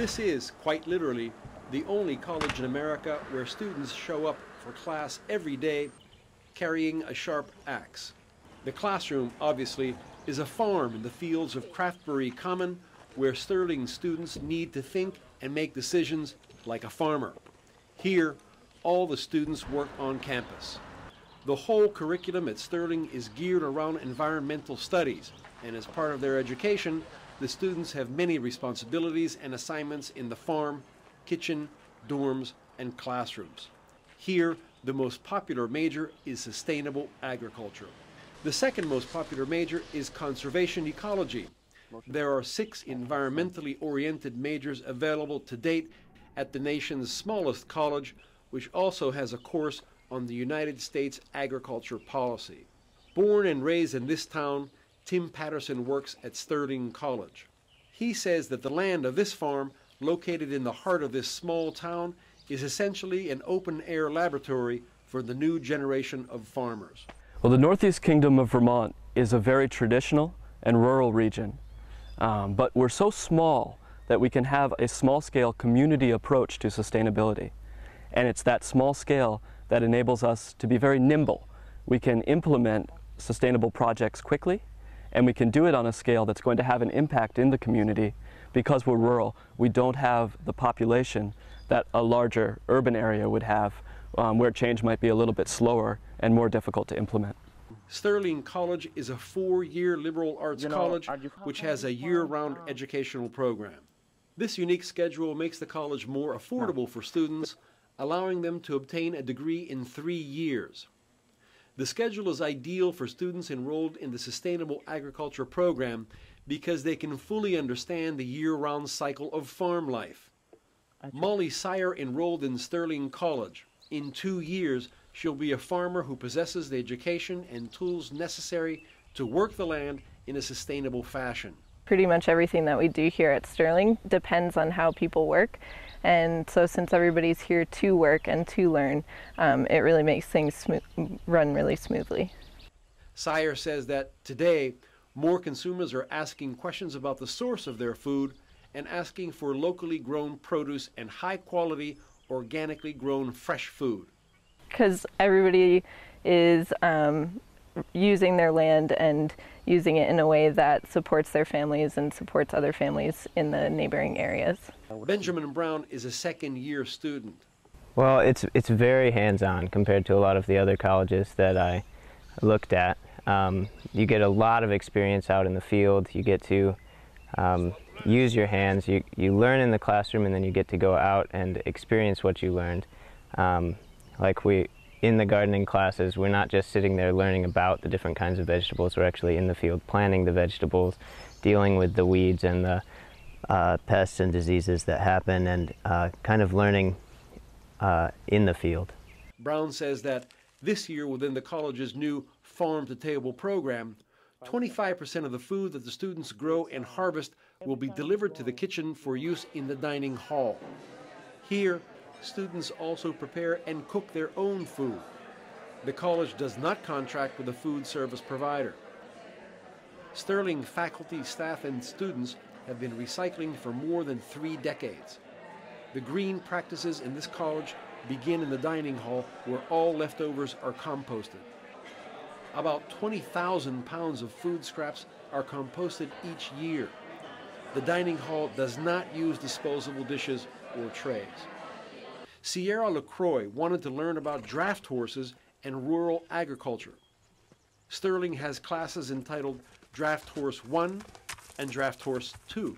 This is, quite literally, the only college in America where students show up for class every day carrying a sharp axe. The classroom, obviously, is a farm in the fields of Craftsbury Common where Sterling students need to think and make decisions like a farmer. Here, all the students work on campus. The whole curriculum at Sterling is geared around environmental studies, and as part of their education, the students have many responsibilities and assignments in the farm, kitchen, dorms, and classrooms. Here, the most popular major is sustainable agriculture. The second most popular major is conservation ecology. There are 6 environmentally oriented majors available to date at the nation's smallest college, which also has a course on the United States agriculture policy. Born and raised in this town, Tim Patterson works at Sterling College. He says that the land of this farm, located in the heart of this small town, is essentially an open-air laboratory for the new generation of farmers. Well, the Northeast Kingdom of Vermont is a very traditional and rural region, but we're so small that we can have a small-scale community approach to sustainability. And it's that small scale that enables us to be very nimble. We can implement sustainable projects quickly, and we can do it on a scale that's going to have an impact in the community. Because we're rural, we don't have the population that a larger urban area would have, where change might be a little bit slower and more difficult to implement. Sterling College is a 4-year liberal arts college which has a year-round educational program. This unique schedule makes the college more affordable for students, allowing them to obtain a degree in 3 years. The schedule is ideal for students enrolled in the Sustainable Agriculture program because they can fully understand the year-round cycle of farm life. Molly Sire enrolled in Sterling College. In 2 years, she'll be a farmer who possesses the education and tools necessary to work the land in a sustainable fashion. Pretty much everything that we do here at Sterling depends on how people work. And so since everybody's here to work and to learn, it really makes things run really smoothly. Sire says that today, more consumers are asking questions about the source of their food and asking for locally grown produce and high-quality, organically grown fresh food. Because everybody is using their land and using it in a way that supports their families and supports other families in the neighboring areas. Benjamin Brown is a second-year student. Well, it's very hands-on compared to a lot of the other colleges that I looked at. You get a lot of experience out in the field. You get to use your hands. You learn in the classroom, and then you get to go out and experience what you learned. In the gardening classes, we're not just sitting there learning about the different kinds of vegetables. We're actually in the field planting the vegetables, dealing with the weeds and the pests and diseases that happen, and kind of learning in the field. Brown says that this year, within the college's new farm-to-table program, 25% of the food that the students grow and harvest will be delivered to the kitchen for use in the dining hall. Here, students also prepare and cook their own food. The college does not contract with a food service provider. Sterling faculty, staff, and students have been recycling for more than 3 decades. The green practices in this college begin in the dining hall, where all leftovers are composted. About 20,000 pounds of food scraps are composted each year. The dining hall does not use disposable dishes or trays. Sierra LaCroix wanted to learn about draft horses and rural agriculture. Sterling has classes entitled Draft Horse 1 and Draft Horse 2.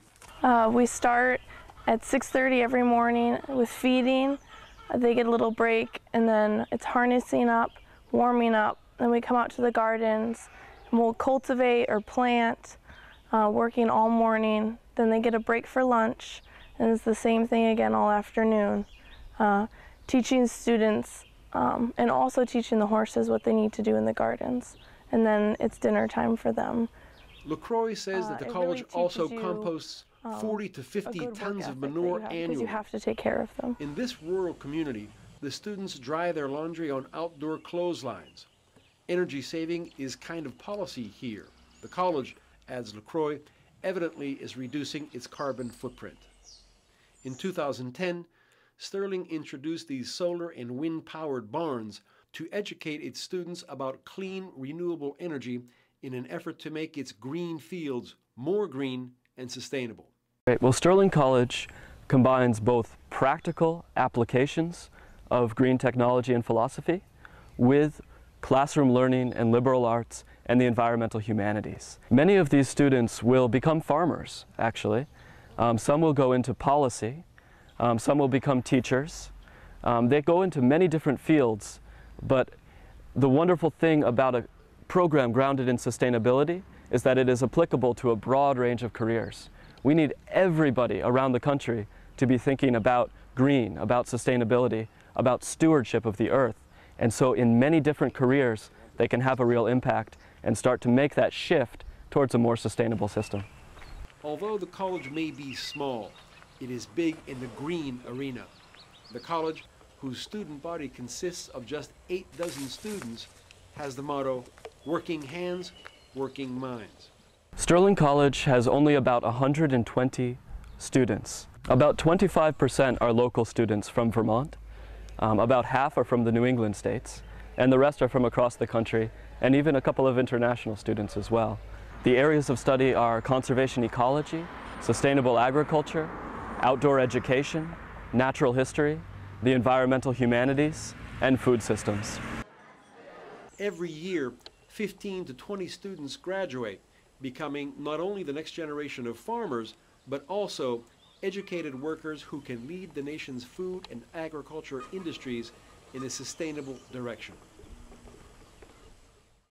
We start at 6:30 every morning with feeding. They get a little break, and then it's harnessing up, warming up. Then we come out to the gardens, and we'll cultivate or plant, working all morning. Then they get a break for lunch, and it's the same thing again all afternoon. Teaching students and also teaching the horses what they need to do in the gardens. And then it's dinner time for them. LaCroix says that the college really also teaches you, composts 40 to 50 tons of that manure because annually. you have to take care of them. In this rural community, the students dry their laundry on outdoor clotheslines. Energy saving is kind of policy here. The college, adds LaCroix, evidently is reducing its carbon footprint. In 2010, Sterling introduced these solar and wind-powered barns to educate its students about clean, renewable energy in an effort to make its green fields more green and sustainable. Great. Well, Sterling College combines both practical applications of green technology and philosophy with classroom learning and liberal arts and the environmental humanities. Many of these students will become farmers, actually. Some will go into policy. Some will become teachers. They go into many different fields, but the wonderful thing about a program grounded in sustainability is that it is applicable to a broad range of careers. We need everybody around the country to be thinking about green, about sustainability, about stewardship of the earth. And so in many different careers, they can have a real impact and start to make that shift towards a more sustainable system. Although the college may be small, it is big in the green arena. The college, whose student body consists of just 8 dozen students, has the motto, working hands, working minds. Sterling College has only about 120 students. About 25% are local students from Vermont. About half are from the New England states, and the rest are from across the country, and even a couple of international students as well. The areas of study are conservation ecology, sustainable agriculture, outdoor education, natural history, the environmental humanities, and food systems. Every year, 15 to 20 students graduate, becoming not only the next generation of farmers, but also educated workers who can lead the nation's food and agriculture industries in a sustainable direction.